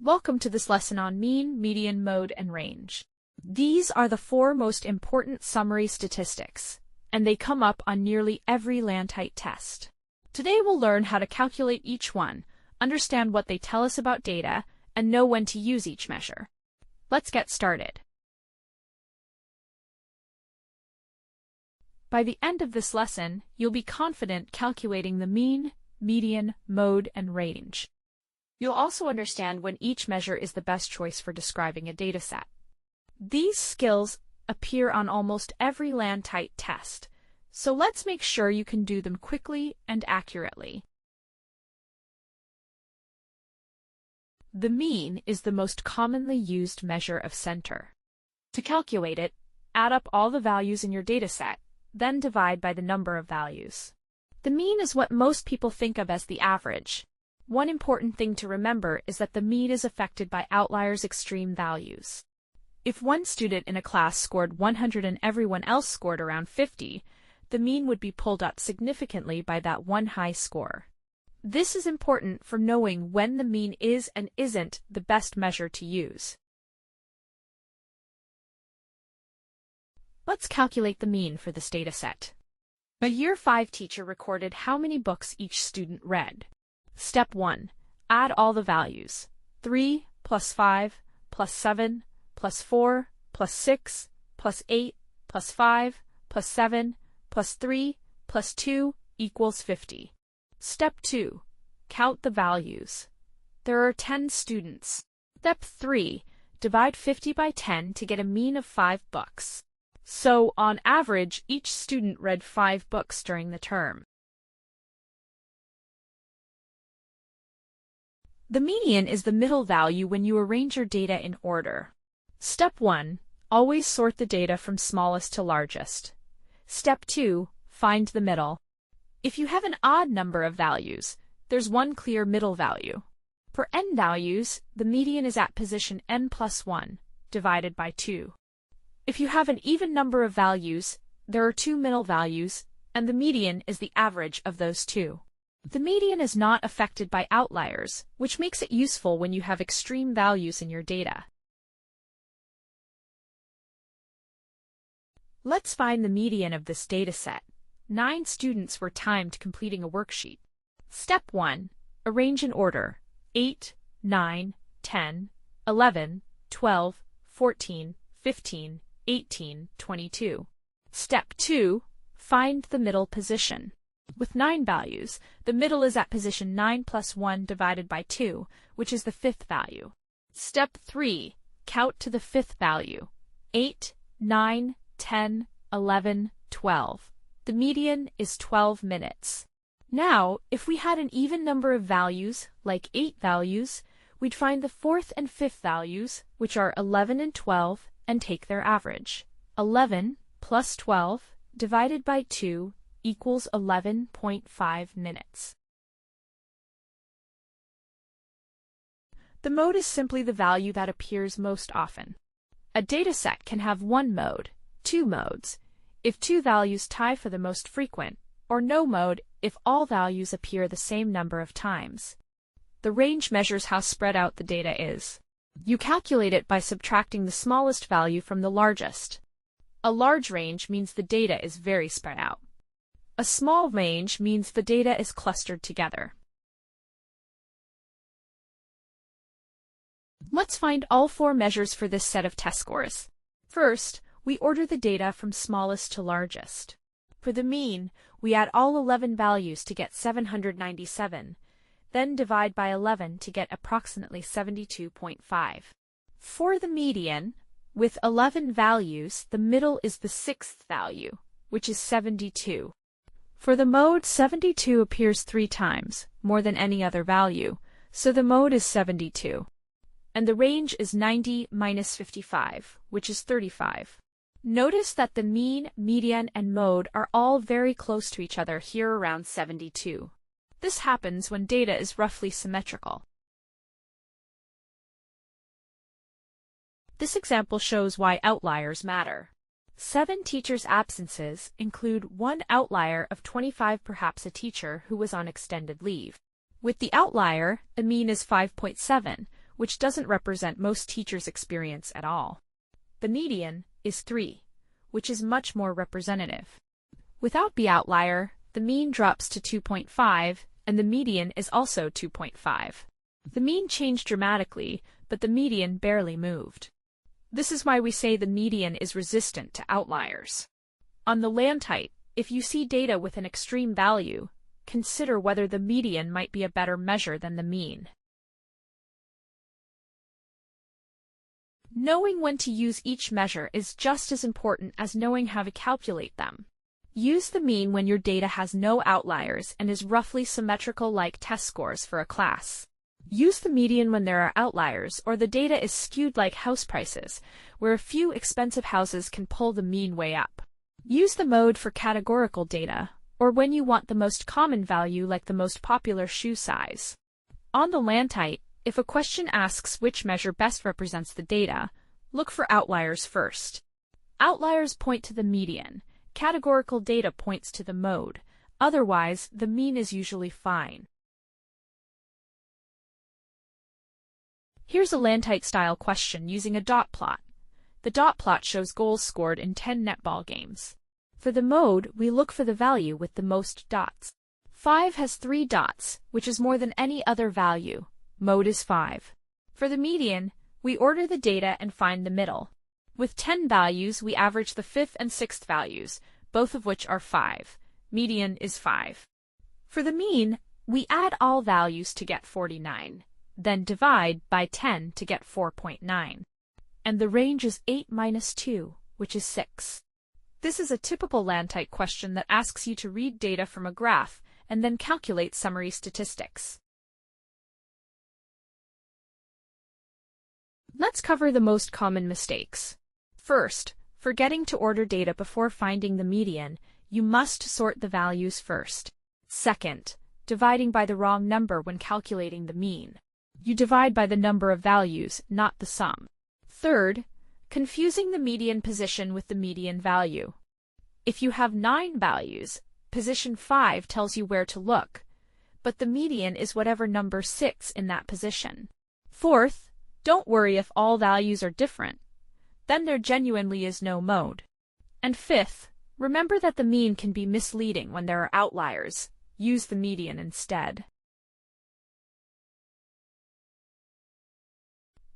Welcome to this lesson on mean, median, mode, and range. These are the four most important summary statistics, and they come up on nearly every LANTITE test. Today we'll learn how to calculate each one, understand what they tell us about data, and know when to use each measure. Let's get started. By the end of this lesson, you'll be confident calculating the mean, median, mode, and range. You'll also understand when each measure is the best choice for describing a dataset. These skills appear on almost every LANTITE test, so let's make sure you can do them quickly and accurately. The mean is the most commonly used measure of center. To calculate it, add up all the values in your dataset, then divide by the number of values. The mean is what most people think of as the average. One important thing to remember is that the mean is affected by outliers' extreme values. If one student in a class scored 100 and everyone else scored around 50, the mean would be pulled up significantly by that one high score. This is important for knowing when the mean is and isn't the best measure to use. Let's calculate the mean for this dataset. A Year 5 teacher recorded how many books each student read. Step 1. Add all the values. 3 plus 5 plus 7 plus 4 plus 6 plus 8 plus 5 plus 7 plus 3 plus 2 equals 50. Step 2. Count the values. There are 10 students. Step 3. Divide 50 by 10 to get a mean of 5 books. So, on average, each student read 5 books during the term. The median is the middle value when you arrange your data in order. Step 1. Always sort the data from smallest to largest. Step 2. Find the middle. If you have an odd number of values, there's one clear middle value. For n values, the median is at position n plus 1, divided by 2. If you have an even number of values, there are 2 middle values, and the median is the average of those two. The median is not affected by outliers, which makes it useful when you have extreme values in your data. Let's find the median of this dataset. 9 students were timed completing a worksheet. Step 1. Arrange in order: 8, 9, 10, 11, 12, 14, 15, 18, 22. Step 2. Find the middle position. With 9 values, the middle is at position 9 plus 1 divided by 2, which is the 5th value. Step 3. Count to the 5th value. 8, 9, 10, 11, 12. The median is 12 minutes. Now, if we had an even number of values, like 8 values, we'd find the 4th and 5th values, which are 11 and 12, and take their average. 11 plus 12 divided by 2 equals 11.5 minutes. The mode is simply the value that appears most often. A dataset can have one mode, 2 modes, if 2 values tie for the most frequent, or no mode if all values appear the same number of times. The range measures how spread out the data is. You calculate it by subtracting the smallest value from the largest. A large range means the data is very spread out. A small range means the data is clustered together. Let's find all 4 measures for this set of test scores. First, we order the data from smallest to largest. For the mean, we add all 11 values to get 797, then divide by 11 to get approximately 72.5. For the median, with 11 values, the middle is the 6th value, which is 72. For the mode, 72 appears 3 times, more than any other value, so the mode is 72. And the range is 90 minus 55, which is 35. Notice that the mean, median, and mode are all very close to each other here around 72. This happens when data is roughly symmetrical. This example shows why outliers matter. 7 teachers' absences include one outlier of 25, perhaps a teacher who was on extended leave. With the outlier, the mean is 5.7, which doesn't represent most teachers' experience at all. The median is 3, which is much more representative. Without the outlier, the mean drops to 2.5, and the median is also 2.5. The mean changed dramatically, but the median barely moved. This is why we say the median is resistant to outliers. On the LANTITE, if you see data with an extreme value, consider whether the median might be a better measure than the mean. Knowing when to use each measure is just as important as knowing how to calculate them. Use the mean when your data has no outliers and is roughly symmetrical like test scores for a class. Use the median when there are outliers or the data is skewed like house prices, where a few expensive houses can pull the mean way up. Use the mode for categorical data, or when you want the most common value like the most popular shoe size. On the LANTITE, if a question asks which measure best represents the data, look for outliers first. Outliers point to the median. Categorical data points to the mode. Otherwise, the mean is usually fine. Here's a LANTITE-style question using a dot plot. The dot plot shows goals scored in 10 netball games. For the mode, we look for the value with the most dots. 5 has 3 dots, which is more than any other value. Mode is 5. For the median, we order the data and find the middle. With 10 values, we average the 5th and 6th values, both of which are 5. Median is 5. For the mean, we add all values to get 49, then divide by 10 to get 4.9. And the range is 8 minus 2, which is 6. This is a typical LANTITE question that asks you to read data from a graph and then calculate summary statistics. Let's cover the most common mistakes. First, forgetting to order data before finding the median, you must sort the values first. Second, dividing by the wrong number when calculating the mean. You divide by the number of values, not the sum. Third, confusing the median position with the median value. If you have 9 values, position 5 tells you where to look, but the median is whatever number sits in that position. Fourth, don't worry if all values are different. Then there genuinely is no mode. And fifth, remember that the mean can be misleading when there are outliers. Use the median instead.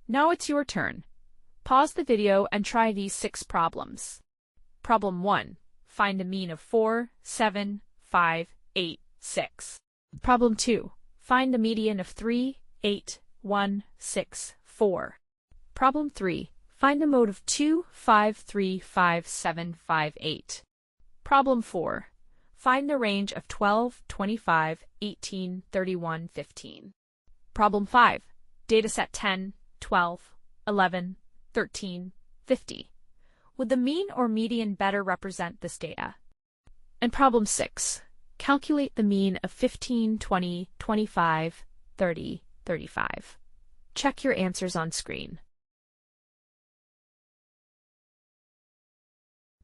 Now it's your turn. Pause the video and try these 6 problems. Problem 1. Find a mean of 4, 7, 5, 8, 6. Problem 2. Find the median of 3, 8, 1, 6, 4. Problem 3. Find the mode of 2, 5, 3, 5, 7, 5, 8. Problem 4. Find the range of 12, 25, 18, 31, 15. Problem 5. Dataset 10, 12, 11, 13, 50. Would the mean or median better represent this data? And problem 6. Calculate the mean of 15, 20, 25, 30, 35. Check your answers on screen.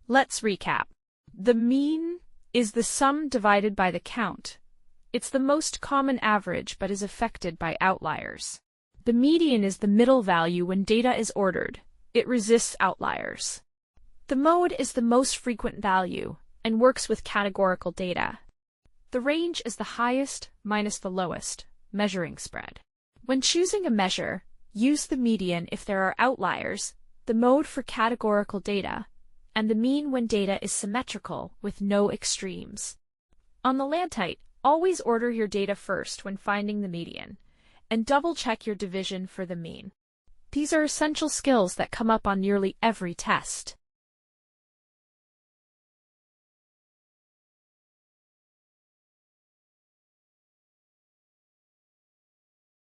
Let's recap. The mean is the sum divided by the count. It's the most common average but is affected by outliers. The median is the middle value when data is ordered. It resists outliers. The mode is the most frequent value and works with categorical data. The range is the highest minus the lowest, measuring spread. When choosing a measure, use the median if there are outliers, the mode for categorical data, and the mean when data is symmetrical with no extremes. On the LANTITE, always order your data first when finding the median, and double-check your division for the mean. These are essential skills that come up on nearly every test.